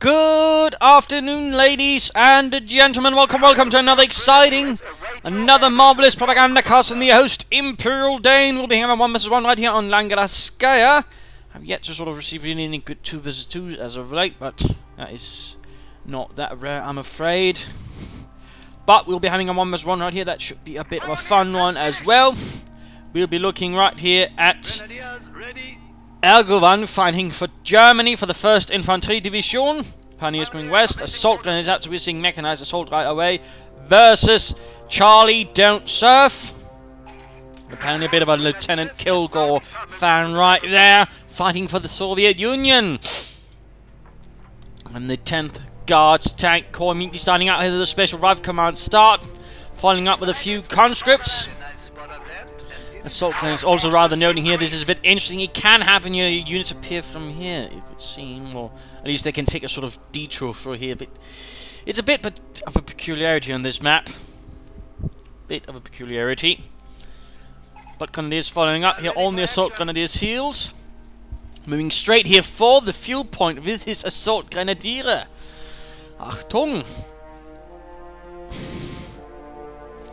Good afternoon, ladies and gentlemen. Welcome to another exciting, another marvelous Propagandacast from the host, Imperial Dane. We'll be having 1 vs 1 right here on Langraskaya. I've yet to sort of receive any good 2 vs 2 as of late, but that is not that rare, I'm afraid. But we'll be having a 1 vs 1 right here. That should be a bit of a fun one as well. We'll be looking right here at Erguban fighting for Germany for the 1st Infantry Division. Pioneers moving west. Assault grenades out, so we're seeing mechanized assault right away. Versus Charliedontsurf. Apparently a bit of a Lieutenant Kilgore fan right there. Fighting for the Soviet Union. And the 10th Guards Tank Corps immediately starting out here with the Special Rifle Command start. Following up with a few conscripts. Assault grenades also rather noting here, this is a bit interesting. It can happen, your units appear from here, it would seem, or at least they can take a sort of detour through here, but it's a bit of a peculiarity on this map. Bit of a peculiarity. But Grenadiers following up here on the Assault Grenadiers' heels. Moving straight here for the fuel point with his Assault Grenadier. Achtung!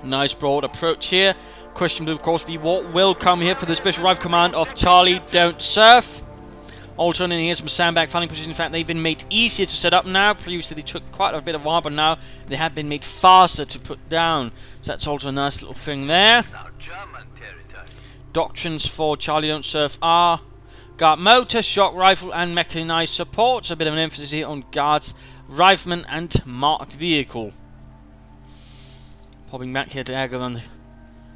Nice broad approach here. Question will of course be what will come here for the Special Rifle Command of Charliedontsurf. Also in here some sandbag fighting positions. In fact, they've been made easier to set up now. Previously they took quite a bit of while, but now they have been made faster to put down. So that's also a nice little thing there. Doctrines for Charliedontsurf are guard motor, shock rifle and mechanized support. So a bit of an emphasis here on guards, riflemen and marked vehicle. Popping back here to Erguban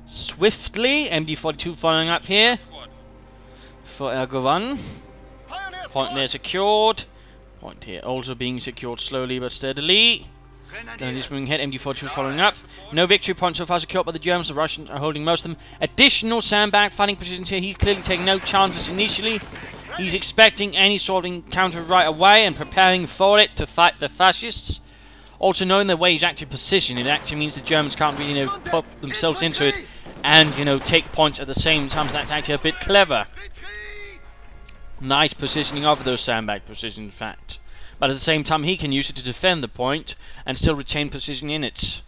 swiftly. MD-42 following up here for Erguban. Point there secured. Point here also being secured slowly but steadily. Then just moving ahead. MD-42 following up. No victory points so far secured by the Germans. The Russians are holding most of them. Additional sandbag fighting positions here. He's clearly taking no chances initially. He's expecting any sort of encounter right away and preparing for it to fight the fascists. Also knowing the way he's actually positioned, it actually means the Germans can't really, you know, pop themselves into it and, you know, take points at the same time. So that's actually a bit clever. Nice positioning of those sandbag positions, in fact. But at the same time, he can use it to defend the point and still retain position in it.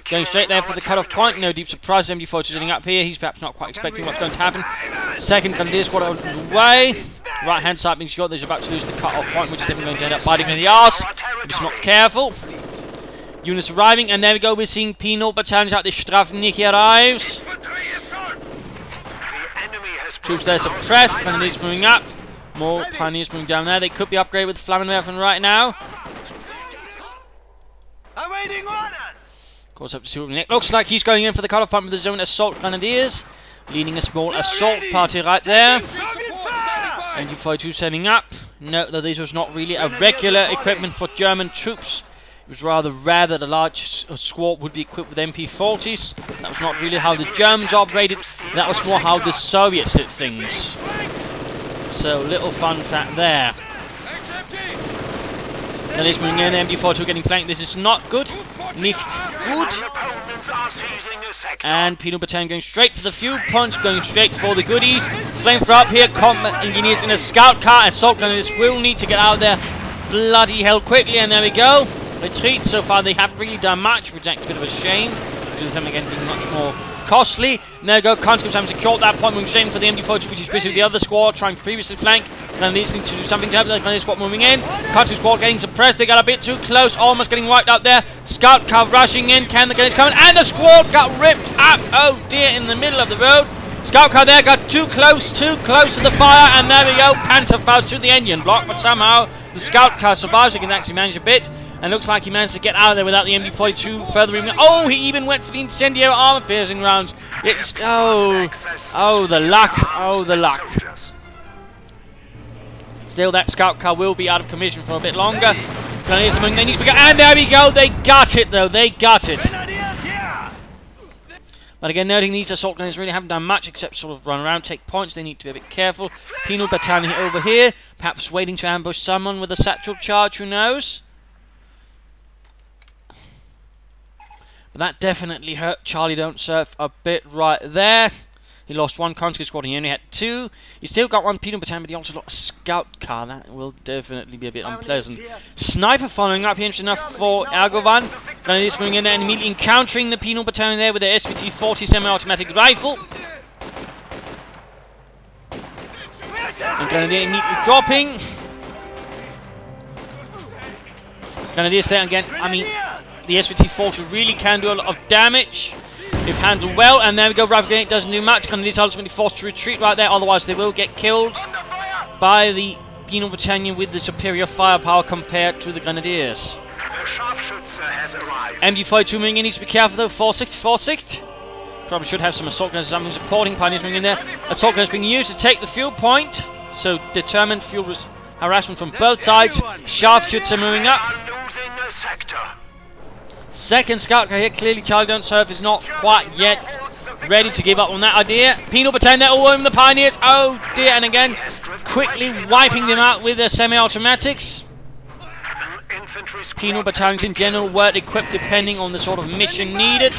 Going straight there for the cut-off point. No deep surprise. MD-42 sitting up here. He's perhaps not quite expecting what's going to happen. Second Grenadier squad out of the way. Right-hand side being shot. He's about to lose the cut-off point, which is definitely going to end up biting in the arse if he's not careful. Units arriving, and there we go. We're seeing penal battalions out. The Strafnik arrives. Troops there suppressed. Pioneers moving up. More Pioneers moving down there. They could be upgraded with Flammenwerfer right now. Awaiting orders. Of course, up to see what it looks like. He's going in for the cut-off point with his own Assault Grenadiers, leading a small assault party right there. MD-42 setting up. Note that this was not really a regular equipment for German troops. It was rather rare that a large squad would be equipped with MP-40s. That was not really how the Germans operated. That was more how the Soviets did things. So, little fun fact there. Then he's moving in, MD-42 getting flanked. This is not good. Nicht gut. And Penal Battalion going straight for the fuel punch, going straight for the goodies. Flamethrower up here, combat engineers in a scout car. Assault gunners will need to get out of there bloody hell quickly, and there we go. Retreat. So far they haven't really done much, which is actually a bit of a shame, because them again being much more costly. And there we go, conscripts having secured that point, moving straight for the MD-42, which is busy with the other squad, trying to previously flank. Then needs to do something to help the Grenadier squad moving in. Country squad getting suppressed, they got a bit too close, almost getting wiped out there. Scout car rushing in, can the Grenadiers come in? And the squad got ripped up, oh dear, in the middle of the road. Scout car there got too close to the fire, and there we go, Panzerfaust to the engine block, but somehow the scout car survives. He can actually manage a bit. And looks like he managed to get out of there without the MD-42 further even. Oh, he even went for the incendiary armor-piercing rounds. It's... Oh, the luck. Oh, the luck. Still, that scout car will be out of commission for a bit longer. And there we go. They got it, though. They got it. But again, noting these assault gunners really haven't done much except sort of run around, take points. They need to be a bit careful. Penal Battalion over here. Perhaps waiting to ambush someone with a satchel charge. Who knows? But that definitely hurt Charliedontsurf a bit right there. He lost one conscript squad and he only had 2. He still got 1 penal battalion, but he also lost a scout car. That will definitely be a bit unpleasant. Sniper following up here, interesting enough for Erguban. Grenadiers moving in there and immediately encountering the penal battalion there with their SVT-40 semi-automatic rifle. And Grenadier immediately dropping. Grenadiers there again. I mean, the SVT-40 really can do a lot of damage if handled well. And there we go, Rifle Grenade doesn't do much. Grenadiers ultimately forced to retreat right there, otherwise they will get killed by the penal battalion with the superior firepower compared to the Grenadiers. MG42 moving in, needs to be careful though. 460, 460. Probably should have some assault guns, something supporting pioneers moving in there. Assault guns being used to take the fuel point. So determined fuel harassment from both sides. Sharpshooter moving up. Second scout car here. Clearly Charliedontsurf is not quite yet ready to give up on that idea. Penal battalion there all over the pioneers. Oh dear, and again quickly wiping them out with their semi-automatics. Penal battalions in general weren't equipped depending on the sort of mission needed.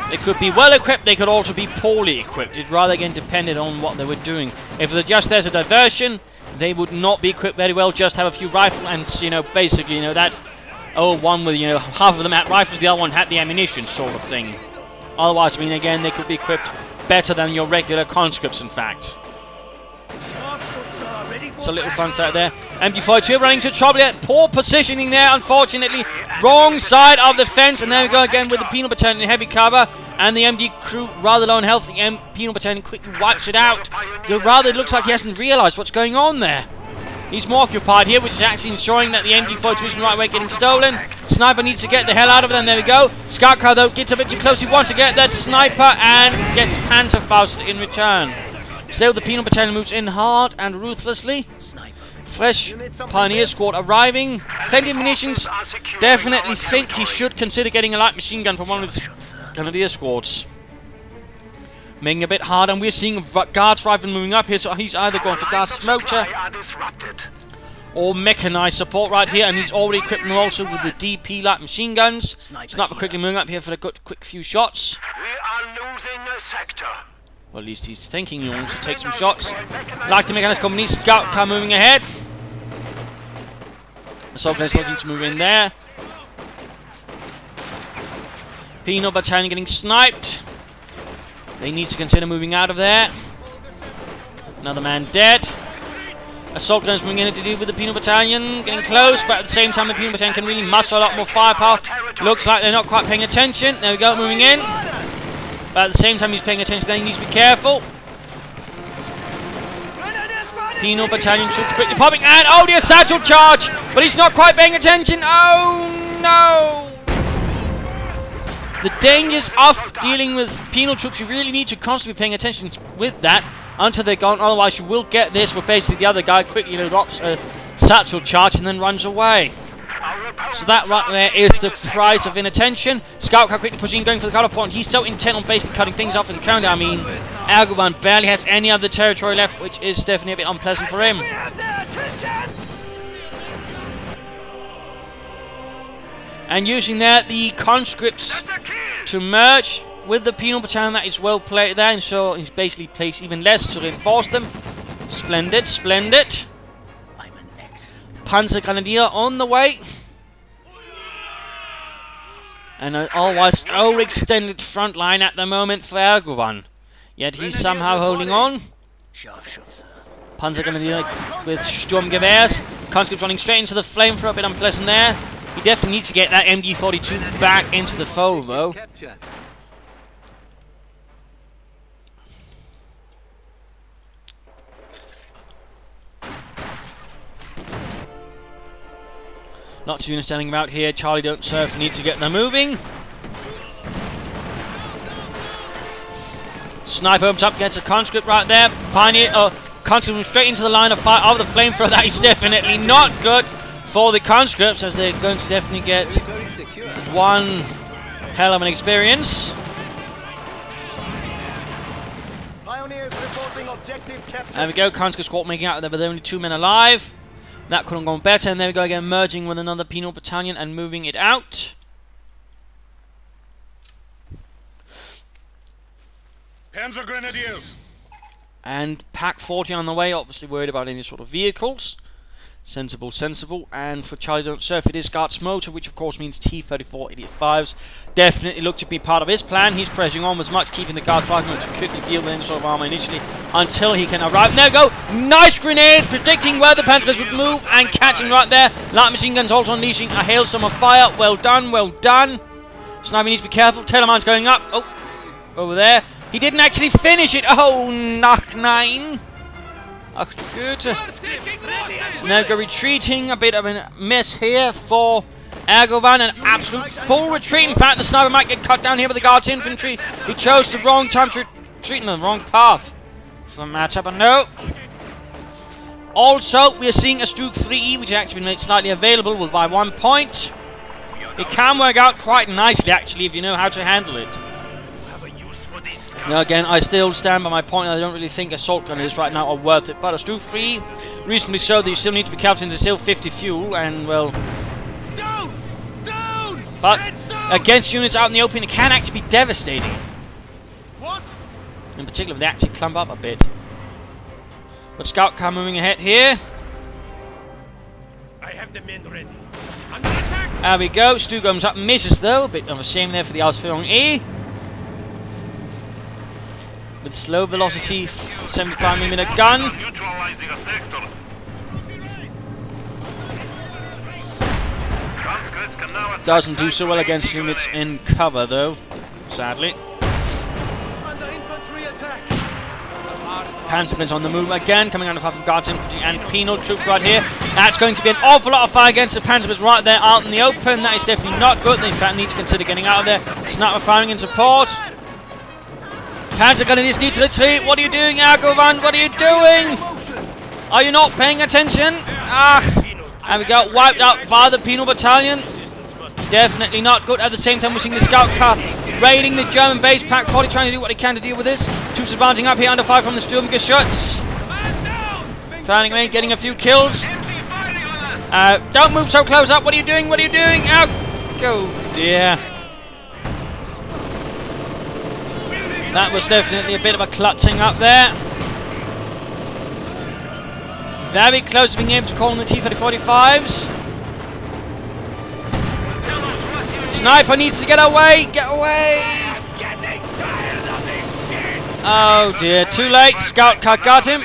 They could be well equipped, they could also be poorly equipped. It rather again depended on what they were doing. If they're just there as a diversion, they would not be equipped very well, just have a few rifles and, you know, basically, you know, that, oh, one with, you know, half of them had rifles, the other one had the ammunition sort of thing. Otherwise, I mean, again, they could be equipped better than your regular conscripts, in fact. It's a little fun fact there. MG42 running into trouble there. Poor positioning there, unfortunately. Wrong side of the fence. And there we go again with the penal battalion in heavy cover. And the MG crew rather low on health. The penal battalion quickly wipes it out. It looks like he hasn't realised what's going on there. He's more occupied here, which is actually ensuring that the MG42 is in the right way getting stolen. Sniper needs to get the hell out of it, and there we go. Scout car, though, gets a bit too close. He wants to get that sniper and gets Panzerfaust in return. Still, the penal battalion moves in hard and ruthlessly. Fresh pioneer squad arriving. Plenty of munitions. Definitely think he should consider getting a light machine gun from one of his grenadier squads. Making it a bit hard, and we're seeing guards rifle moving up here, so he's either going for guard smoker or mechanized support right here, and he's already equipped them also with the DP light machine guns. Sniper quickly moving up here for a good quick few shots. We are losing a sector. Well, at least he's thinking he wants to take some shots. Like the mechanized company, scout car moving ahead. Assault guys looking to move in there. Penal battalion getting sniped. They need to consider moving out of there. Another man dead. Assault guns moving in to deal with the penal battalion. Getting close, but at the same time the penal battalion can really muster a lot more firepower. Looks like they're not quite paying attention. There we go, moving in. But at the same time he's paying attention, then he needs to be careful. Penal battalion troops quickly popping, and oh dear, satchel charge! But he's not quite paying attention. Oh no! The dangers of dealing with penal troops, you really need to constantly be paying attention with that until they're gone, otherwise you will get this where basically the other guy quickly drops a satchel charge and then runs away. So that right there is the price of inattention. Scout car quickly pushing, going for the cutter point. He's so intent on basically cutting things off in the counter. I mean, Erguban barely has any other territory left, which is definitely a bit unpleasant for him. And using that, the conscripts to merge with the penal battalion. That is well played there, and so he's basically placed even less to reinforce them. Splendid, splendid. Panzer Grenadier on the way. And an otherwise overextended front line at the moment for Erguban. Yet he's somehow holding on. Panzer Grenadier with Sturmgewehrs. Conscripts running straight into the flamethrower, a bit unpleasant there. He definitely needs to get that MG42 back into the foe, though. Not too understanding about here. Charliedontsurf need to get them moving. Sniper opens up, gets a conscript right there. Pioneer, conscript moves straight into the line of fire of the flamethrower. That is definitely not good for the conscripts, as they're going to definitely get one hell of an experience. There we go, conscript squad making out there with only 2 men alive. That could have gone better, and there we go again, merging with another penal battalion and moving it out. Panzer Grenadiers. And Pack 40 on the way, obviously worried about any sort of vehicles. Sensible, sensible. And for Charliedontsurf, it is Guards Motor, which of course means T-34 Idiot 5s. Definitely look to be part of his plan. He's pressing on as much, keeping the Guards fighting to quickly deal with any sort of armor initially until he can arrive. There we go! Nice grenade! Predicting where the Panzers would move and catching right there. Light machine guns also unleashing a hailstorm of fire. Well done, well done. Sniper needs to be careful. Teleman's going up. Oh, over there. He didn't actually finish it. Oh, knock 9. Oh, good. Now go retreating. A bit of a mess here for Erguban. An absolute full retreat. In fact, the sniper might get cut down here by the Guards infantry. He chose the wrong time to retreat in the wrong path. For matchup, but no. Also, we are seeing a Stroop 3E, which has actually been made slightly available with by 1 point. It can work out quite nicely, actually, if you know how to handle it. Now again, I still stand by my point. I don't really think assault gunners right now are worth it. But a Stroop 3 recently showed that you still need to be careful since there's still 50 fuel. And, well... But against units out in the open, it can actually be devastating. In particular, if they actually clump up a bit. But scout car moving ahead here. I have the men ready. There we go. Stu comes up, misses though. A bit of a shame there for the Ausführung E. With slow velocity, 75mm gun. Doesn't do so well against units in cover though, sadly. Panzerplanes on the move again, coming out of half of Guards infantry and penal troops right here. That's going to be an awful lot of fire against the Panzerplanes right there out in the open. That is definitely not good. They in fact need to consider getting out of there. Sniper firing in support. Panzer Grenadiers need to retreat. What are you doing, Erguban? What are you doing? Are you not paying attention? And we got wiped out by the penal battalion. Definitely not good. At the same time, we're seeing the scout car raiding the German base. Pack 40 trying to do what he can to deal with this. Troops advancing up here under fire from the Sturmgeschütz. Finding me, getting a few kills. Don't move so close up. What are you doing? What are you doing? Out! Go, dear. That was definitely a bit of a clutching up there. Very close to being able to call on the T-3045s. Sniper needs to get away! Get away! Oh dear, too late. Scout car got him.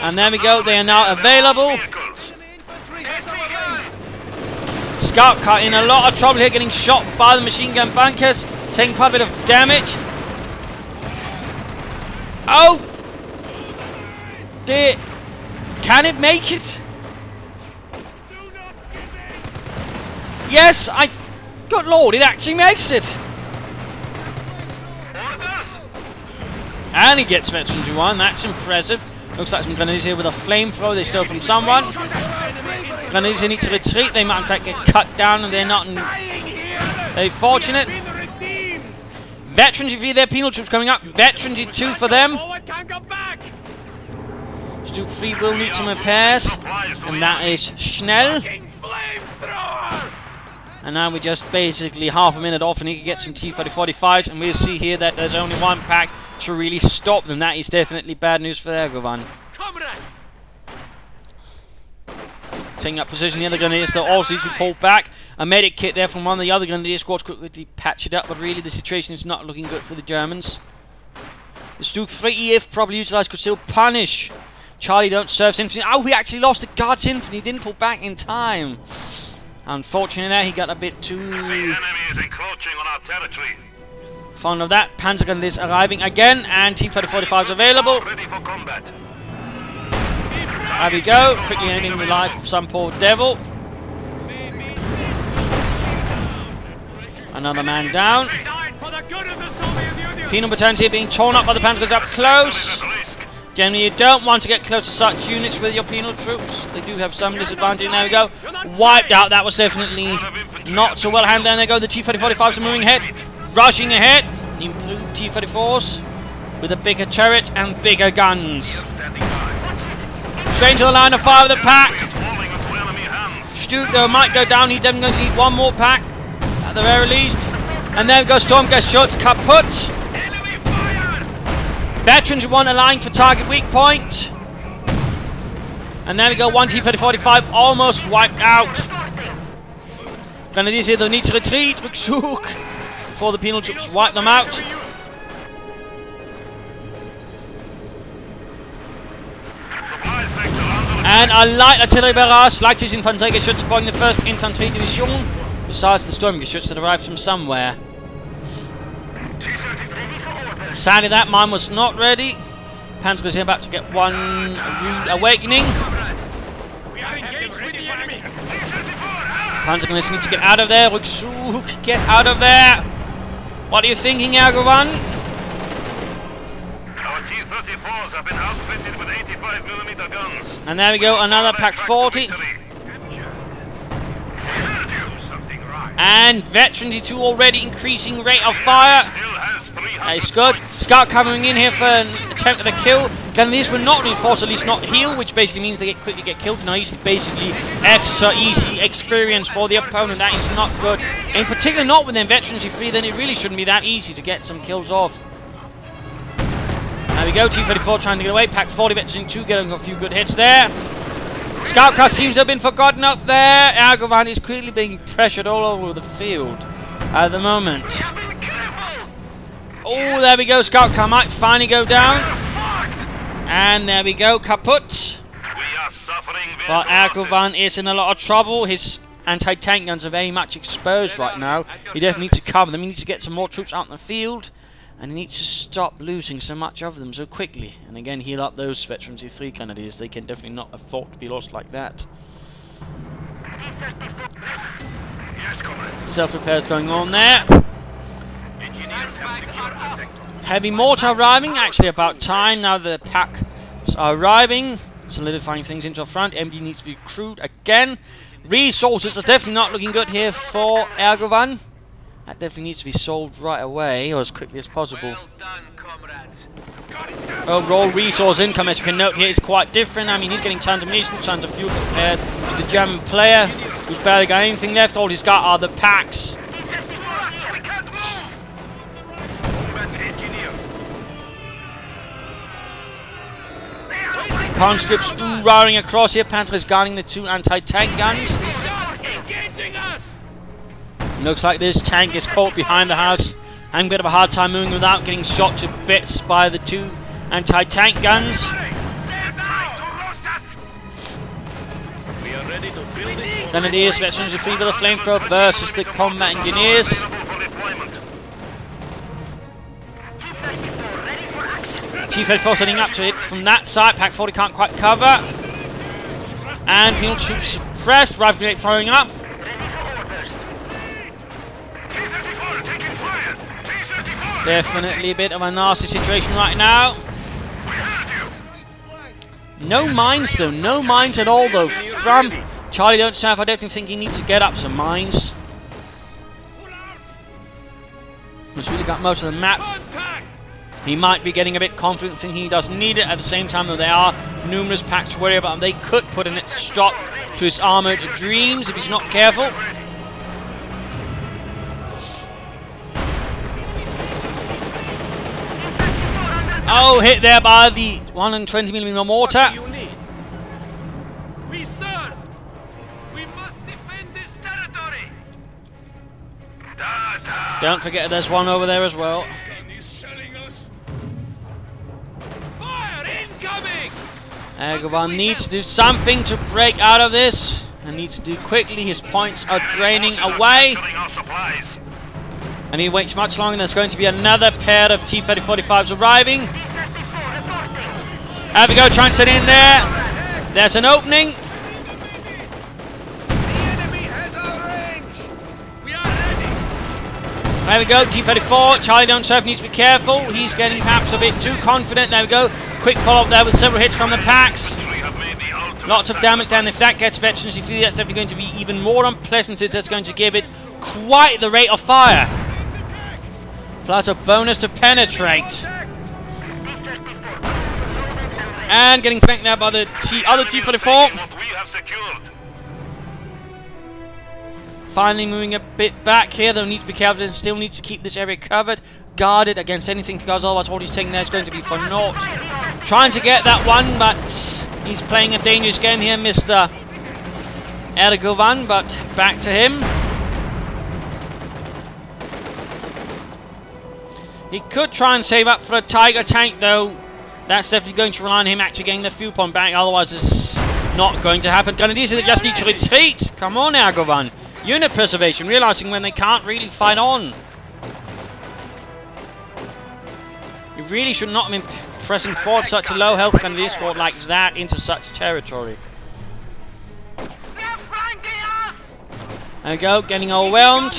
And there we go, they are now available. Scout car in a lot of trouble here, getting shot by the machine gun bunkers, taking quite a bit of damage. Oh! Dear. Can it make it? Yes, good lord, it actually makes it! And he gets veteran to 1, that's impressive. Looks like some Grenadiers here with a flamethrower they stole from someone. Grenadiers need to retreat, they might in fact get cut down and they're not very fortunate. Veterans, you see their penal troops coming up. Veterans, 2 for them. Stroop 3 will need some repairs. And that is Schnell. And now we're just basically half a minute off and he can get some T-3045s. And we'll see here that there's only one pack to really stop them. That is definitely bad news for Erguban. Taking up position, the other Grenadiers they'll also need to pull back. A medic kit there from one of the other Grenadier squads quickly patch it up, but really the situation is not looking good for the Germans. The Stroop 3E, if properly utilised, could still punish Charliedontsurf's infantry. Oh, he actually lost the Guards infantry, he didn't pull back in time. Unfortunately there, he got a bit too fond of that. Panzer Grenadiers arriving again, and T-3045 is available. There we go, quickly ending the life of some poor devil. Another man down. Penal battalions here being torn up by the Panzers up close. Generally, you don't want to get close to such units with your penal troops. They do have some disadvantage. There we go. Wiped out. That was definitely not so well handled. And there go. The T-3045s are moving ahead. Rushing ahead. Improved T-34s with a bigger turret and bigger guns. Straight into the line of fire of the pack. Stuart might go down. He's definitely going to need one more pack at the very least. And there we go, Storm gets shot, kaput. Veterans want a line for target weak point. And there we go, one T-3045 almost wiped out. Grenadiers here, they'll need to retreat, before the penal troops wipe them out. And a light artillery barrage, leichtes Infanteriegeschütz supporting the 1st Infantry Division, besides the Sturmgeschütz that arrived from somewhere. Sadly, that mine was not ready. Panzers here about to get one rude awakening. Panzer going to need to get out of there. Rückzug, get out of there. What are you thinking, Erguban? Our T-34s have been outfitted with 85mm guns. And there we go, another Pack 40. And Veteran D2 already increasing rate of fire. That is good. Scout coming in here for an attempt at a kill. Grenadiers were not reinforced, at least not heal, which basically means they quickly get killed. Nice, basically extra easy experience for the opponent. That is not good. In particular, not with them Veterans D3, then it really shouldn't be that easy to get some kills off. There we go, T-34 trying to get away. Pack 40, Veteran D2 getting a few good hits there. Scout car seems to have been forgotten up there. Erguban is quickly being pressured all over the field at the moment. Oh, there we go. Scout car might finally go down. And there we go. Kaput. But Erguban is in a lot of trouble. His anti-tank guns are very much exposed right now. He definitely needs to cover them. He needs to get some more troops out in the field. And he needs to stop losing so much of them so quickly. And again, heal up those Veterans D3 Grenadiers. They can definitely not afford to be lost like that. Self-repairs going on there. Heavy mortar arriving. Actually about time now the packs are arriving. Solidifying things into the front. MD needs to be crewed again. Resources are definitely not looking good here for Erguban. That definitely needs to be solved right away, or as quickly as possible. Well done, comrades. Overall resource income, as you can note here, is quite different. I mean, he's getting tons of munitions, tons of fuel compared to the German player, who's barely got anything left. All he's got are the packs. Conscripts roaring across here. Panzer is guarding the 2 anti-tank guns. Looks like this tank is caught behind the house. Having a bit of a hard time moving without getting shot to bits by the 2 anti-tank guns. Grenadiers, Veterans of Free with a flamethrower versus the combat engineers. T-34 setting up to it from that side. Pack 40 can't quite cover. And penal troops suppressed. Rifle grenade firing up. Definitely a bit of a nasty situation right now. No mines though, no mines at all though. From Charliedontsurf, I definitely think he needs to get up some mines. He's really got most of the map. He might be getting a bit confident thinking he doesn't need it. At the same time though, there are numerous packs to worry about. They could put in a stop to his armoured dreams if he's not careful. Oh, hit there by the 120mm mortar. We serve. We must defend this territory. Don't forget there's one over there as well. Fire incoming. Erguban needs to do something to break out of this. And needs to do quickly. His points are draining away. And he waits much longer. There's going to be another pair of T-3045s arriving. There we go, trying to set in there. There's an opening. There we go, T-34. Charliedontsurf needs to be careful. He's getting perhaps a bit too confident. There we go. Quick follow-up there with several hits from the packs. Lots of damage, and if that gets Veterans, you feel that's definitely going to be even more unpleasant, since that's going to give it quite the rate of fire. Plus a bonus to penetrate. And getting flanked now by the other T-34. finally moving a bit back here. They'll need to be careful and still need to keep this area covered, guarded against anything, because otherwise all he's taking there is going to be for naught. Trying to get that one, but he's playing a dangerous game here, Mr. Erguban, but back to him. He could try and save up for a Tiger tank, though. That's definitely going to rely on him actually getting the fuel pump back, otherwise it's not going to happen. Grenadiers just need to retreat. Come on, Erguban. Unit preservation, realizing when they can't really fight on. You really should not have been pressing forward such a low health Grenadier squad like that into such territory. There we go, getting overwhelmed.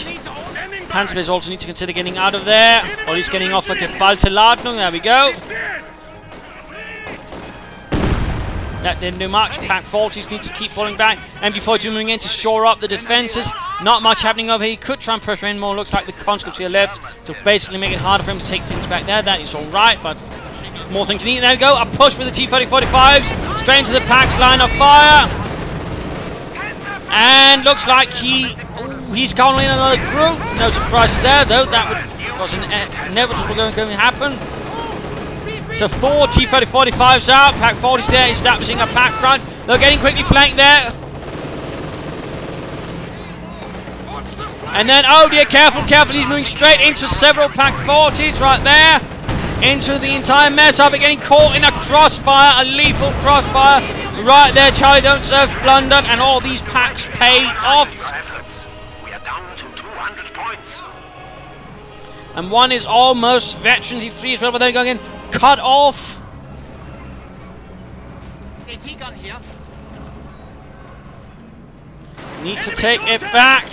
Panzerbase also need to consider getting out of there, or at least getting off like a Balteladung. There we go. That didn't do much. Pack 40s need to keep pulling back. MG42 moving in to shore up the defences. Not much happening over here. He could try and pressure in more. Looks like the conscripts here left to basically make it harder for him to take things back there. That is alright, but more things needed. There we go. A push with the T-3045s. Straight into the Pack's line of fire. And looks like he's calling in another group. No surprises there, though. That was inevitable going to happen. So 4 T-3045s out. Pack 40s there, establishing a pack front. They're getting quickly flanked there. And then, oh dear, careful, careful. He's moving straight into several Pack 40s right there. Into the entire mess of it, getting caught in a crossfire, a lethal crossfire. Right there, Charliedontsurf blundered, and all these packs paid off. We are down to 200 points. And one is almost veterans. He frees well, but then going in, cut off. AT gun here. Need to take it back.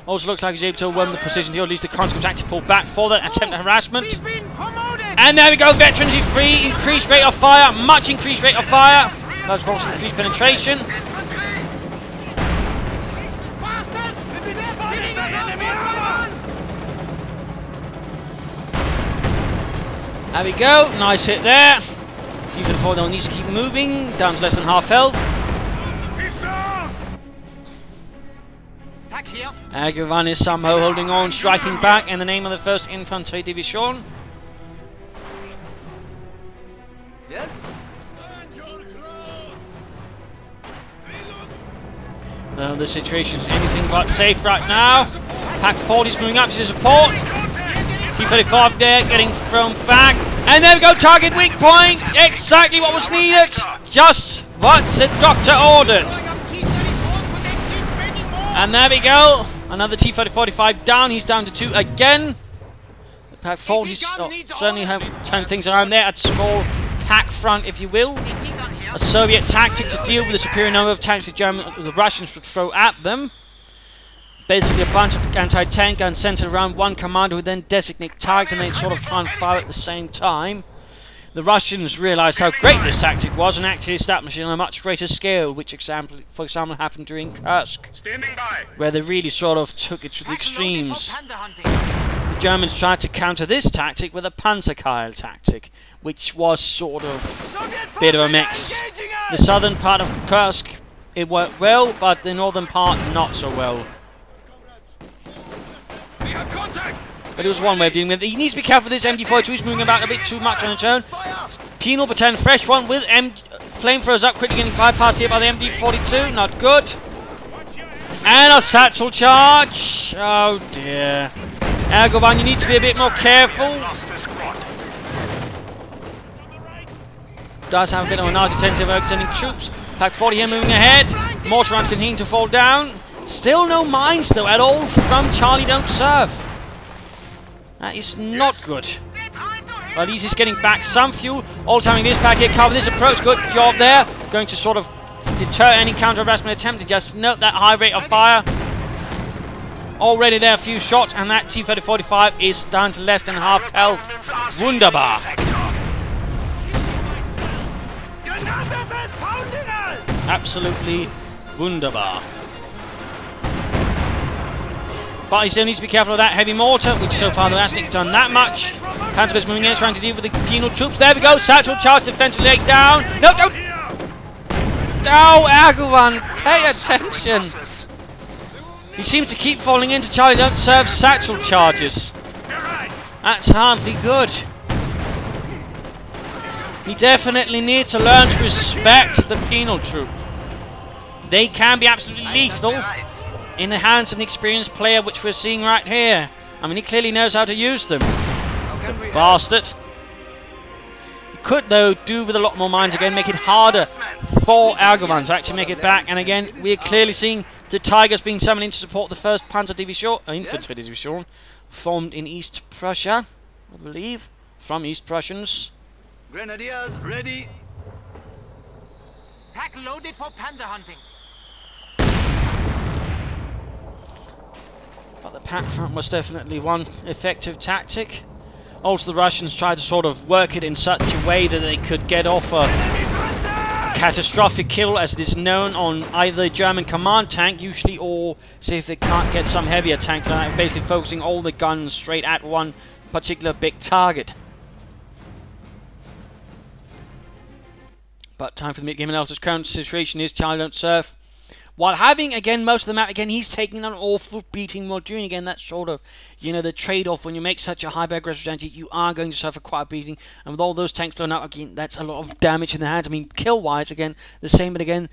Also looks like he's able to win the position here, at least the conscripts actually pull back for that attempt at harassment. And there we go, veterans is free, increased rate of fire, much increased rate of fire. That's of course increased penetration. There we go, nice hit there. Even before they'll need to keep moving, down to less than half health. Erguban is somehow holding on, striking back in the name of the 1st Infantry Division. Yes? The situation is anything but safe right now. Pack 40 is moving up to support. T-35 there, getting thrown back. And there we go, target weak point. Exactly what was needed. Just what the doctor ordered. And there we go. Another T-3045 down. He's down to 2 again. The Pack 40 certainly have turned things around there at small pack front, if you will. A Soviet tactic to deal with the superior number of tanks the Russians would throw at them. Basically a bunch of anti-tank guns centered around one commander who then designate targets and they sort of try and fire at the same time. The Russians realized how great this tactic was and actually established it on a much greater scale, which for example happened during Kursk, where they really sort of took it to the extremes. The Germans tried to counter this tactic with a Panzerkeil tactic, which was sort of a bit of a mix. The southern part of Kursk, it worked well, but the northern part not so well. But it was one way of dealing with it. He needs to be careful with this MG42. He's moving about a bit too much on its own. Penal but turn fresh one with flamethrowers up, quickly getting bypassed here by the MG42. Not good. And a satchel charge. Oh dear. Erguban, you need to be a bit more careful. Does have a bit of an attentive sending troops. Pack 40 here moving ahead. Mortar rounds continuing to fall down. Still no mines though at all from Charliedontsurf. That is not good. Well, at least he's getting back some fuel. All timing this pack here, cover this approach. Good job there. Going to sort of deter any counter-harassment attempt to just note that high rate of fire. Already there, a few shots, and that T-3045 is down to less than half health. Wunderbar. Absolutely wunderbar. But he still needs to be careful of that heavy mortar, which so far the hasn't done that much. Panzerbase moving in, trying to deal with the penal troops. There we go, satchel charge, defensive leg down. No, don't! Oh, Erguban, pay attention! He seems to keep falling into Charliedontsurf's satchel charges. That's hardly good. He definitely needs to learn to respect the penal troop. They can be absolutely lethal in the hands of an experienced player, which we're seeing right here. I mean, he clearly knows how to use them. The bastard. He could, though, do with a lot more mines again, make it harder for Erguban to actually make it back. And again, we're clearly seeing the Tigers being summoned in to support the 1st Panzer Division, Infantry Division, formed in East Prussia, I believe, from East Prussians. Grenadiers ready. Pack loaded for panzer hunting. But the pack front was definitely one effective tactic. Also, the Russians tried to sort of work it in such a way that they could get off a catastrophic kill, as it is known, on either a German command tank, usually, or see if they can't get some heavier tank, basically focusing all the guns straight at one particular big target. But time for the mid-game analysis. Current situation is Charliedontsurf, while having, again, most of the map, again, he's taking an awful beating while doing, again, that sort of, you know, the trade-off. When you make such a high aggressive strategy, you are going to suffer quite a beating. And with all those tanks blown out, again, that's a lot of damage in the hands. I mean, kill-wise, again, the same, but again,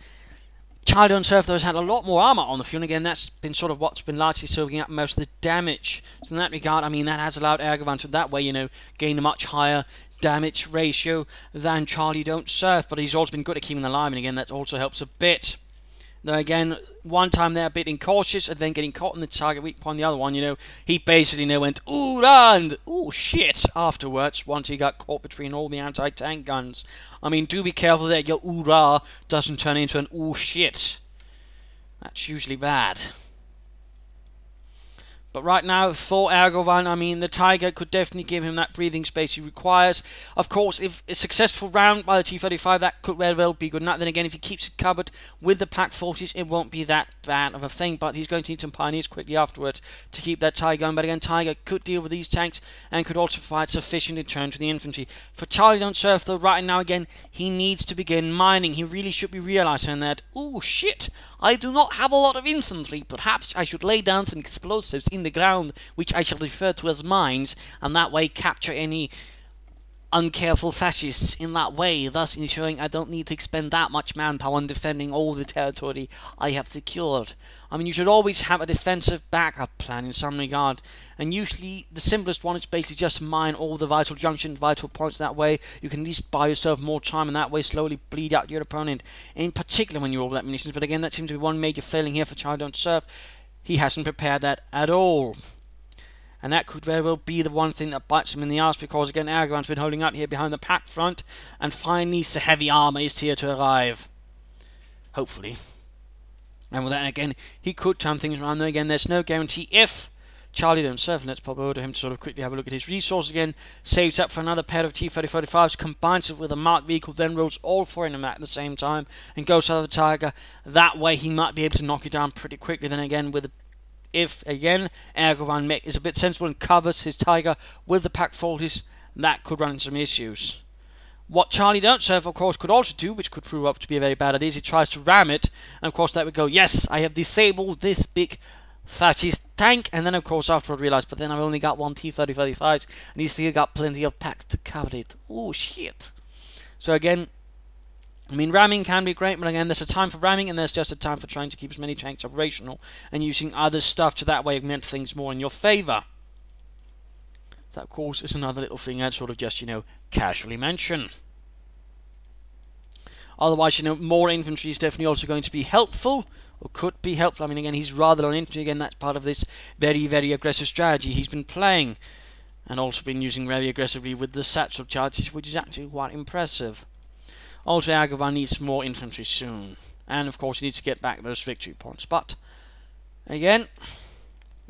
Charliedontsurf, though, has had a lot more armor on the field. And again, that's been sort of what's been largely soaking up most of the damage. So in that regard, I mean, that has allowed Erguban to, that way, you know, gain a much higher damage ratio than Charliedontsurf. But he's also been good at keeping them alive, and again, that also helps a bit. Though again, one time there a bit incautious, and then getting caught in the target weak point. The other one, you know, he basically, you know, went ooh and ooh shit afterwards once he got caught between all the anti-tank guns. I mean, do be careful that your ooh doesn't turn into an ooh shit. That's usually bad. But right now, for Erguban, I mean, the Tiger could definitely give him that breathing space he requires. Of course, if a successful round by the T-35, that could very well be good enough. Then again, if he keeps it covered with the packed forces, it won't be that bad of a thing. But he's going to need some pioneers quickly afterwards to keep that Tiger going. But again, Tiger could deal with these tanks and could also provide sufficient deterrent to the infantry. For Charliedontsurf, though, right now, again, he needs to begin mining. He really should be realizing that, oh shit, I do not have a lot of infantry. Perhaps I should lay down some explosives in the ground, which I shall refer to as mines, and that way capture any uncareful fascists in that way, thus ensuring I don't need to expend that much manpower on defending all the territory I have secured. I mean, you should always have a defensive backup plan in some regard, and usually the simplest one is basically just mine all the vital junctions, vital points. That way you can at least buy yourself more time, and that way slowly bleed out your opponent, in particular when you're all that munitions. But again, that seems to be one major failing here for Charliedontsurf. He hasn't prepared that at all. And that could very well be the one thing that bites him in the arse, because again, Erguban's been holding up here behind the pack front, and finally the heavy armour is here to arrive. Hopefully. And with that, again, he could turn things around. Though again, there's no guarantee if Charliedontsurf, let's pop over to him to sort of quickly have a look at his resource again, saves up for another pair of T-30-45s, combines it with a marked vehicle, then rolls all four in them at the same time, and goes to the Tiger. That way he might be able to knock it down pretty quickly. Then again, with if again Erguban is a bit sensible and covers his Tiger with the pack forces, that could run into some issues. What Charliedontsurf, of course, could also do, which could prove up to be a very bad idea, is he tries to ram it, and of course that would go, yes, I have disabled this big fascist tank, and then of course afterward realised, but then I've only got one T-30-35s, and he's still got plenty of packs to cover it. Oh shit. So again, I mean, ramming can be great, but again, there's a time for ramming, and there's just a time for trying to keep as many tanks operational, and using other stuff to that way augment things more in your favour. That, of course, is another little thing I'd sort of just, you know, casually mention. Otherwise, you know, more infantry is definitely also going to be helpful, or could be helpful. I mean, again, he's rather low on infantry. Again, that's part of this very, very aggressive strategy he's been playing, and also been using very aggressively with the satchel charges, which is actually quite impressive. Also, Erguban needs more infantry soon, and of course, he needs to get back those victory points. But again,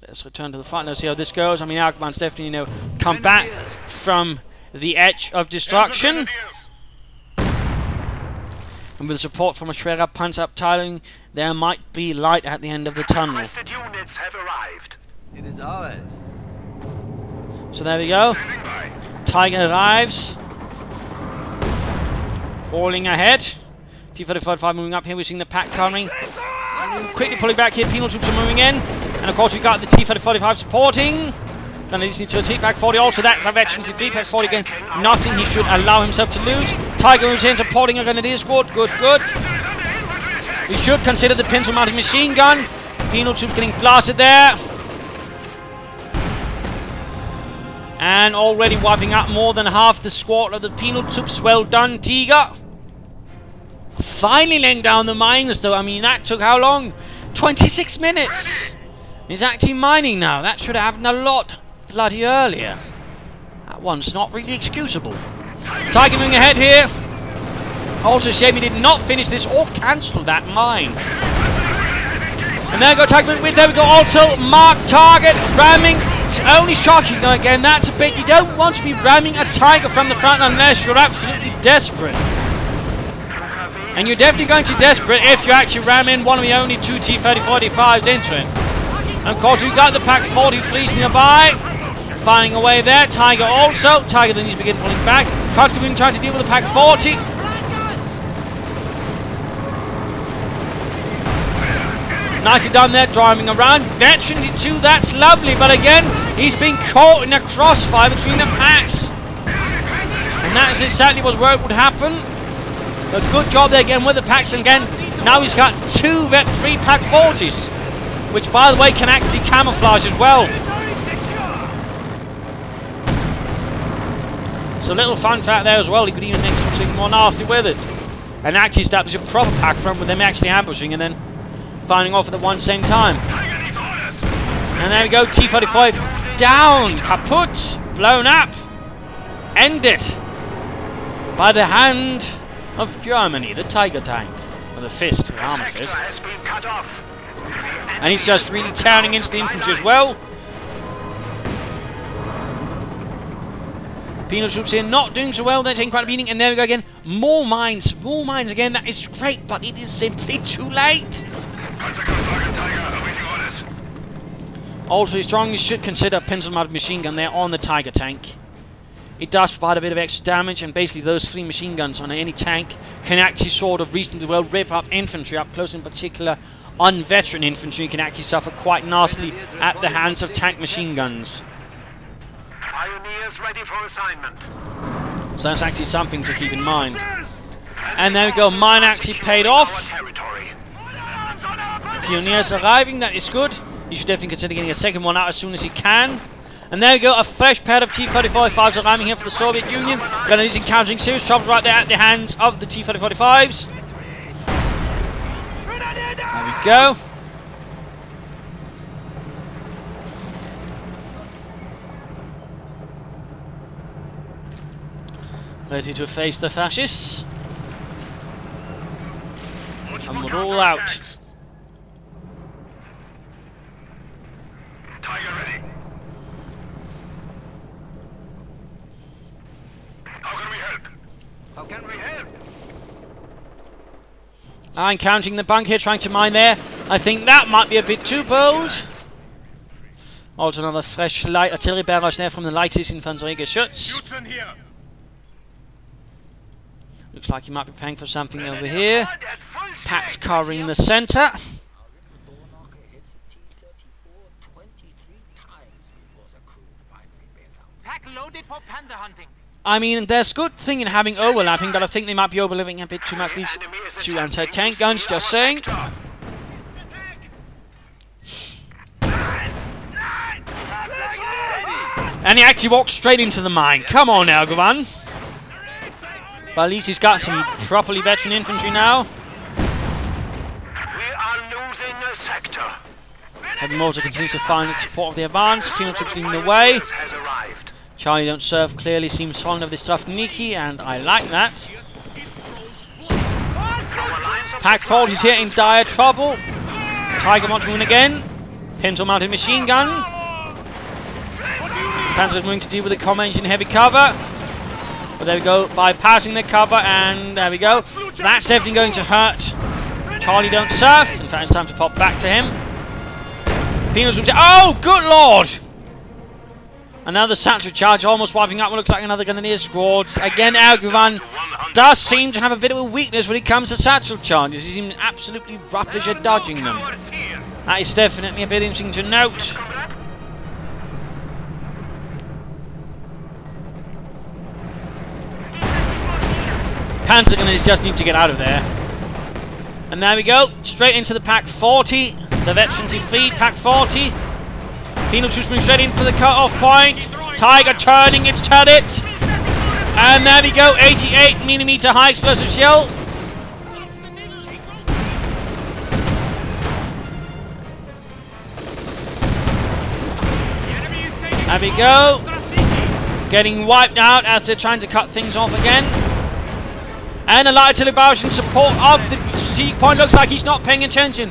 let's return to the fight. Let's see how this goes. I mean, Erguban's definitely, you know, come back from the edge of destruction. And with support from a Schwerer Panzerabteilung, there might be light at the end of the tunnel. Requested units have arrived. It is ours. So there we go. Standing by. Tiger arrives. Falling ahead. T-35 moving up here. We're seeing the pack coming. Quickly pulling back here. Penal troops are moving in. And of course we've got the T-3045 supporting. Gonna listen to a T-Pack 40 also. That's a veteran to T-Pack 40 again. Nothing he should allow himself to lose. Tiger moves in supporting a Grenadier squad. Good, good. We should consider the pencil mounted machine gun. Penal troops getting blasted there. And already wiping out more than half the squad of the penal troops. Well done, Tiger. Finally laying down the mines though. I mean, that took how long? 26 minutes. He's actually mining now. That should have happened a lot bloody earlier. That one's not really excusable. Tiger moving ahead here. Also a shame he did not finish this or cancel that mine. And there we go, Tiger with, there we go, also mark target, ramming. It's only shocking though again, that's a bit, you don't want to be ramming a Tiger from the front unless you're absolutely desperate. And you're definitely going to be desperate if you actually ram in one of the only two T-3045s into it. And of course we've got the Pack 40 fleets nearby. Firing away there, Tiger also. Tiger then needs to begin pulling back. Conscript trying to deal with the Pack 40. Nicely done there, driving around. Veteran too, that's lovely. But again, he's been caught in a crossfire between the packs. And that's exactly where it would happen. A good job there again with the packs. And again, now he's got three Pack 40s. Which, by the way, can actually camouflage as well. So a little fun fact there as well, he could even make something more nasty with it. And actually establish a proper pack front with them actually ambushing and then firing off at the one same time. And there we go, T-35 down, kaput, blown up. End it. By the hand of Germany, the Tiger tank. Or the fist, the armor fist. And he's just really tearing into the infantry as well. Penal troops here not doing so well, they're taking quite a beating, and there we go again. More mines again, that is great, but it is simply too late. Also, he strongly should consider a pencil-mounted machine gun there on the Tiger tank. It does provide a bit of extra damage, and basically those 3 machine guns on any tank can actually sort of reasonably well rip up infantry up close, in particular unveteran infantry can actually suffer quite nastily at the hands of tank machine guns. Pioneers ready for assignment. So that's actually something to keep in mind. And there we go, mine actually paid off. Pioneers arriving, that is good. You should definitely consider getting a second one out as soon as he can. And there we go, a fresh pair of T-35s arriving here for the Soviet Union. Grenadiers encountering serious trouble right there at the hands of the T-35s. There we go. Ready to face the fascists. And we're all out. Tiger ready. How can we help? How can we help? I'm counting the bunk here, trying to mine there. I think that might be a bit too bold. Also another fresh light artillery barrage there from the lightest Infanteriegeschütz. Looks like he might be paying for something over here. Packs covering in the centre. Pack loaded for panzer hunting. I mean, there's good thing in having overlapping, but I think they might be overlapping a bit too much. These 2 anti-tank guns, just saying. And he actually walked straight into the mine. Come on, Erguban. But at least he's got some properly veteran infantry now. We are losing a sector. Heavy mortar continues to find its support of the advance. Penal troops leading the way. Has arrived. Charliedontsurf clearly seems fond of this stuff, Nikki, and I like that. Pack 40 is here in dire trouble. Tiger wants to win again. Pencil mounted machine gun. Panzer is moving to deal with the combination heavy cover. But there we go, bypassing the cover, and there we go. That's definitely going to hurt Charliedontsurf. In fact, it's time to pop back to him. Penal troops. Oh, good lord! Another satchel charge, almost wiping out what looks like another Grenadier squad. Again, Erguban does seem to have a bit of a weakness when it comes to satchel charges. He seems absolutely rubbish at dodging them. That is definitely a bit interesting to note. Panzergunners just need to get out of there. And there we go, straight into the Pack 40. The veterans defeat Pack 40. Penal troops moving straight in for the cut-off point. Tiger turning its turret. And there we go, 88mm high explosive shell. There we go. Getting wiped out as they're trying to cut things off again. And a light artillery barrage in support of the strategic point. Looks like he's not paying attention.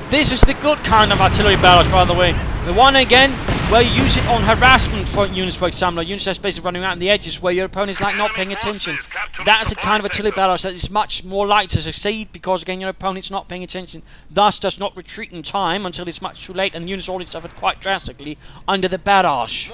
This is the good kind of artillery barrage, by the way. The one again where you use it on harassment for units, for example, or units that's basically running around the edges where your opponent's like not paying attention. That's the kind of artillery barrage that is much more likely to succeed because again your opponent's not paying attention, thus does not retreat in time until it's much too late and the units already suffered quite drastically under the barrage.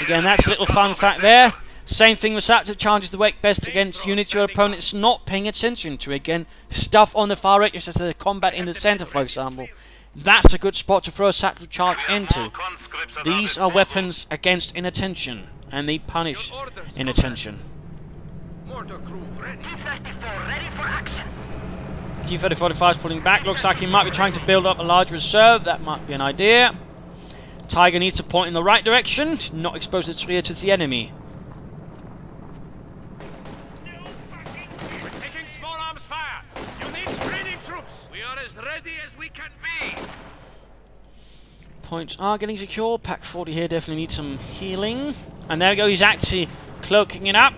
Again, that's a little fun fact there. Same thing with active charges that work best against units your opponent's not paying attention to. Again, stuff on the far right, just as the combat in the centre, for example. That's a good spot to throw a satchel charge into. These are weapons against inattention, and they punish inattention. T-3045 is pulling back. Looks like he might be trying to build up a large reserve. That might be an idea. Tiger needs to point in the right direction, not expose its rear to the enemy. Ready as we can be. Points are getting secure. Pack 40 here definitely needs some healing. And there we go, he's actually cloaking it up.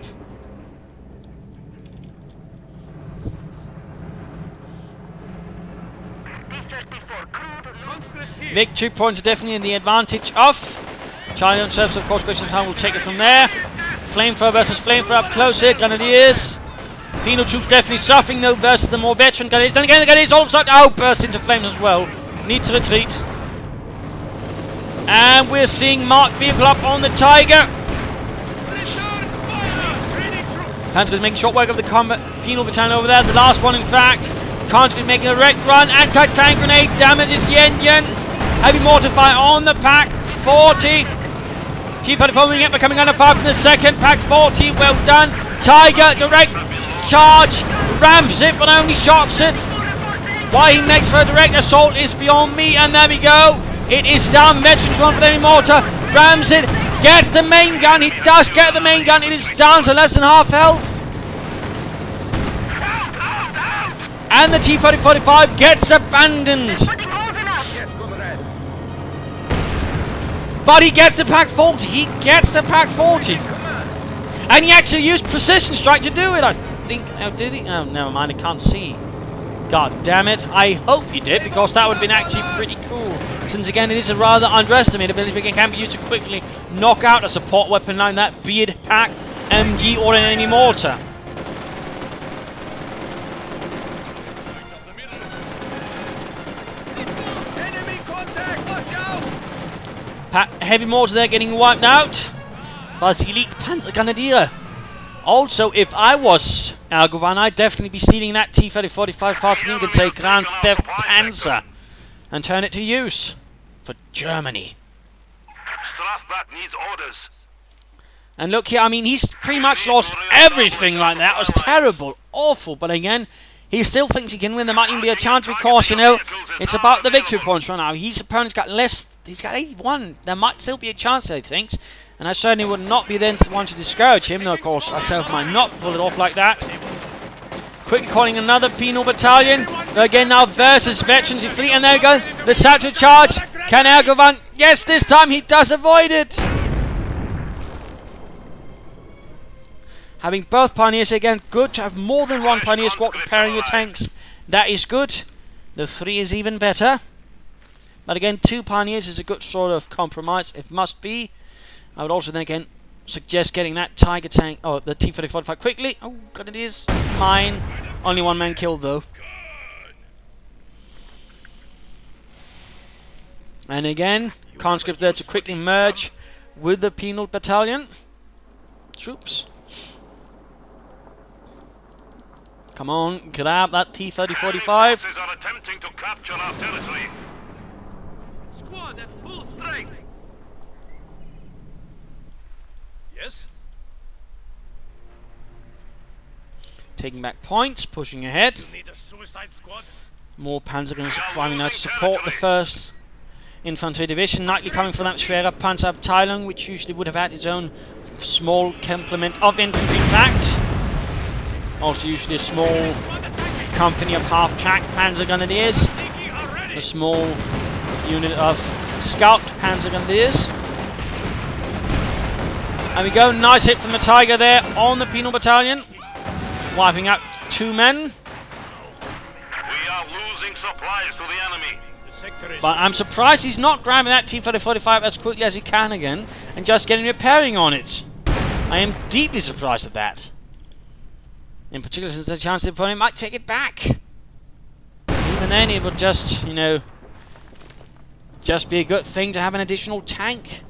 Victory points are definitely in the advantage of. Charliedontsurf, of course, Christian Town will take it from there. Flamethrower versus flamethrower up close here, Grenadiers. Penal troops definitely suffering though versus the more veteran Grenadiers. Then again the Grenadiers all of a sudden burst into flames as well. Need to retreat. And we're seeing marked vehicle up on the Tiger. Panzer is making short work of the combat penal battalion over there. The last one in fact. Contra is making a wreck run. Anti-tank grenade damages the engine. Heavy mortar fire on the Pack 40. T-34 moving up, becoming under fire from the second. Pack 40, well done. Tiger direct charge, ramps it but only shocks it. Why he makes for a direct assault is beyond me, and there we go. It is down, veterans one for the mortar, rams it, gets the main gun, he does get the main gun, it is down to less than half health. And the T-3045 gets abandoned. But he gets the Pack 40, he gets the Pack 40. And he actually used precision strike to do it, I think. Oh, did he? Oh, never mind, I can't see. God damn it. I hope he did, because that would have been actually pretty cool. Since again, it is a rather underestimated ability that can be used to quickly knock out a support weapon like that, be it Pack, MG, or an enemy mortar. Enemy contact, watch out! Heavy mortar there getting wiped out by the elite Panzergrenadier. Also, if I was Erguban, I'd definitely be stealing that T-3045 faster than you could take Grand Theft Panzer and turn it to use for Germany. Strafblatt needs orders. And look here, I mean, he's pretty much lost everything like that. It was terrible, awful, but again, he still thinks he can win. There might even be a chance because, you know, it's about the victory points right now. His opponent's got less, he's got 81. There might still be a chance, I think. And I certainly would not be then one to discourage him, though of course myself might not pull it off like that. Quickly calling another penal battalion. Again now versus veterans fleet, and there we go. The satchel charge. Can Erguban? Yes, this time he does avoid it. Having both pioneers again, good to have more than one pioneer squad preparing your tanks. That is good. The 3 is even better. But again, 2 pioneers is a good sort of compromise, if must be. I would also then again suggest getting that Tiger tank, oh, the T-3045 quickly. Oh, God, it is mine. Only 1 man killed though. And again, conscripts there to quickly merge with the penal battalion troops. Come on, grab that T-30-45. Forces are attempting to capture our territory. Squad at full strength. Yes? Taking back points, pushing ahead. You need a suicide squad? More Panzer gunners climbing now to support the 1st Infantry Division. Nightly coming from that Schwerer Panzerabteilung, which usually would have had its own small complement of infantry. In fact, also usually a small company of half-track Panzer Grenadiers, a small unit of Scout Panzer Grenadiers. And we go, nice hit from the Tiger there on the Penal Battalion, wiping out 2 men. We are losing supplies to the enemy. But I'm surprised he's not grabbing that T-30-45 as quickly as he can again and just getting repairing on it. I am deeply surprised at that. In particular, since there's a chance the opponent might take it back. Even then, it would just, you know, just be a good thing to have an additional tank.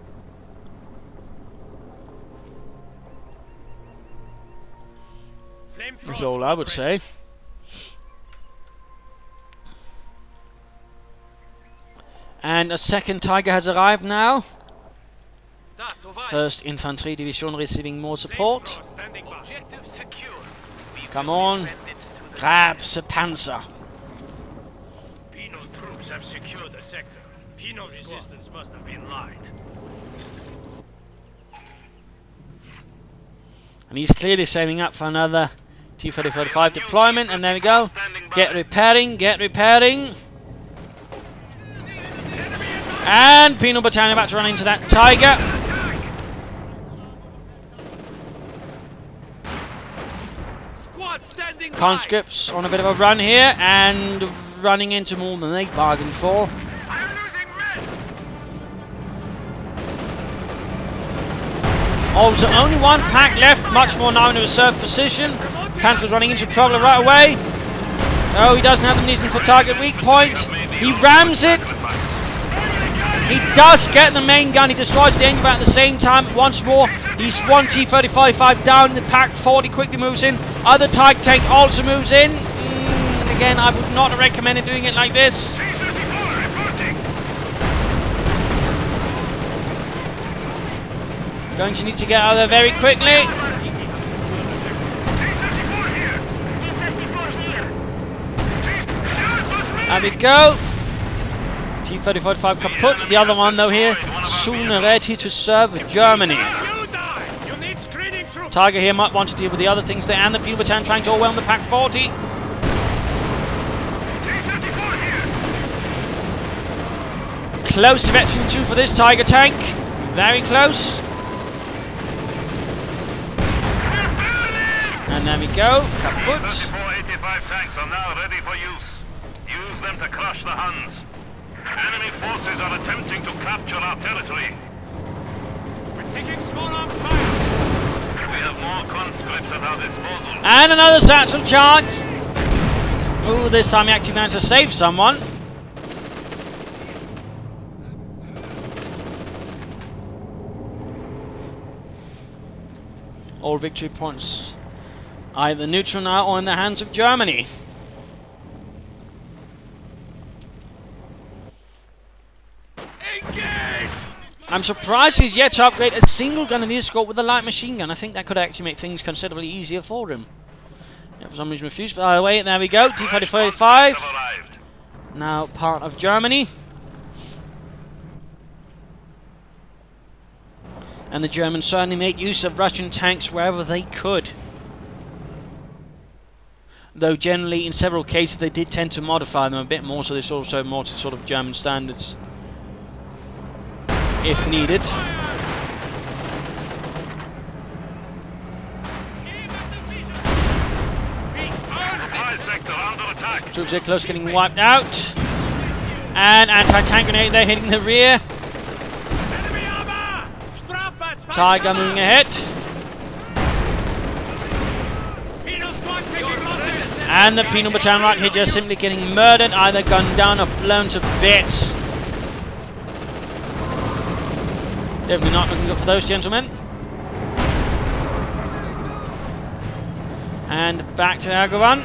That's all I would say. And a second Tiger has arrived now. 1st Infantry Division receiving more support. Come on, grab the Panzer. Penal troops have secured the sector. Penal resistance must have been light. And he's clearly saving up for another T-30-45 deployment. And there we go. Get repairing, get repairing. And Penal Battalion about to run into that Tiger. Conscripts on a bit of a run here and running into more than they bargained for. Also, only 1 pack left, much more now in a reserve position. Panzer's running into Progler right away. Oh, he doesn't have the reason for target weak point. He rams it. He does get the main gun. He destroys the Erguban at the same time. Once more, he's 1 T-30-45 down in the pack. 40 quickly moves in. Other Tiger tank also moves in. Again, I would not recommend doing it like this. Going to need to get out of there very quickly. There we go. T-30-45 kaput. The other one, though, here, soon ready to serve Germany. Tiger here might want to deal with the other things there, and the Penal Battalion trying to overwhelm the Pack 40. Close to Veteran 2 for this Tiger tank. Very close. And there we go. Kaput. 84-85 tanks are now ready for use. Use them to crush the Huns. Enemy forces are attempting to capture our territory. We're taking small arms fire. We have more conscripts at our disposal. And another satchel charge. Oh, this time he actually managed to save someone. All victory points either neutral now or in the hands of Germany. I'm surprised he's yet to upgrade a single gun in his squad with a light machine gun. I think that could actually make things considerably easier for him. Yeah, for some reason refused, but wait, there we go. T-30-45. Now part of Germany. And the Germans certainly make use of Russian tanks wherever they could. Though generally, in several cases, they did tend to modify them a bit more, so there's also more to sort of German standards, if needed. Troops are close, getting wiped out. And anti-tank grenade there hitting the rear. Tiger moving ahead. And the Penal Battalion right here just simply getting murdered, either gunned down or blown to bits. Definitely not looking good for those gentlemen. And back to Erguban.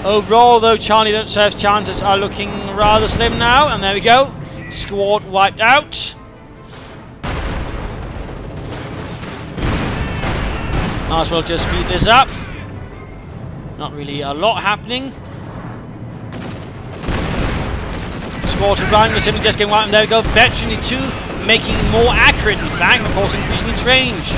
Overall, though, Charliedontsurf's chances are looking rather slim now. And there we go. Squad wiped out. Might as well just speed this up. Not really a lot happening. Squad to run, we're simply just getting wiped. And there we go. Veteran 2 making it more accurate, in fact, of course, increasing its range.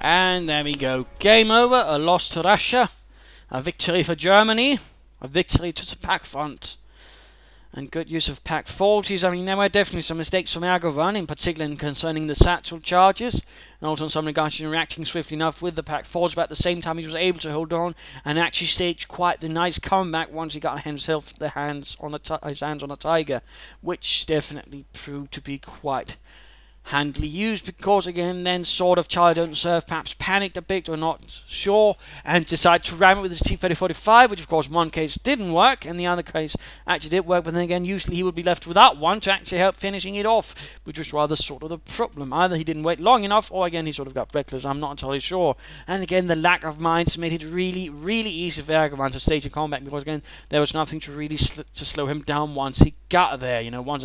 And there we go. Game over. A loss to Russia. A victory for Germany. A victory to the pack front. And good use of pack 40s. I mean, there were definitely some mistakes from Erguban, in particular concerning the satchel charges. And also some of the guys reacting swiftly enough with the pack 40s. But at the same time, he was able to hold on and actually staged quite the nice comeback once he got himself his hands on a Tiger. Which definitely proved to be quite handily used, because again then sort of Charliedontsurf perhaps panicked a bit or not sure and decided to ram it with his T-3045, which of course in one case didn't work and the other case actually did work, but then again usually he would be left without one to actually help finishing it off, which was rather sort of the problem. Either he didn't wait long enough or again he sort of got reckless, I'm not entirely sure. And again the lack of mines made it really easy for Erguban to stage a combat, because again there was nothing to really slow him down once he got there. You know, once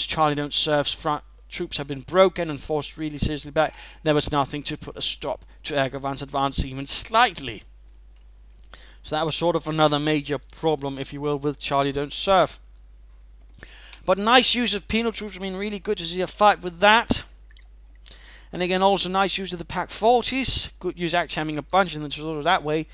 Charliedontsurf's front troops have been broken and forced really seriously back, there was nothing to put a stop to Erguban's advance even slightly. So that was sort of another major problem, if you will, with Charliedontsurf. But nice use of penal troops. I mean, really good to see a fight with that. And again, also nice use of the pack 40s. Good use actually having a bunch of them, sort of that way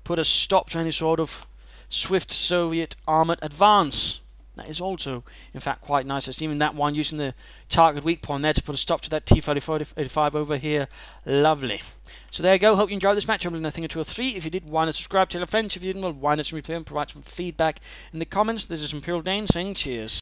put a stop to any sort of swift Soviet armoured advance. That is also, in fact, quite nice. It's even that one using the target weak point there to put a stop to that T-35 over here. Lovely. So there you go. Hope you enjoyed this match. I'm a thing or two or three. If you did, why not subscribe, tell a friend. If you didn't, well, why not replay and provide some feedback in the comments. This is Imperial Dane saying cheers.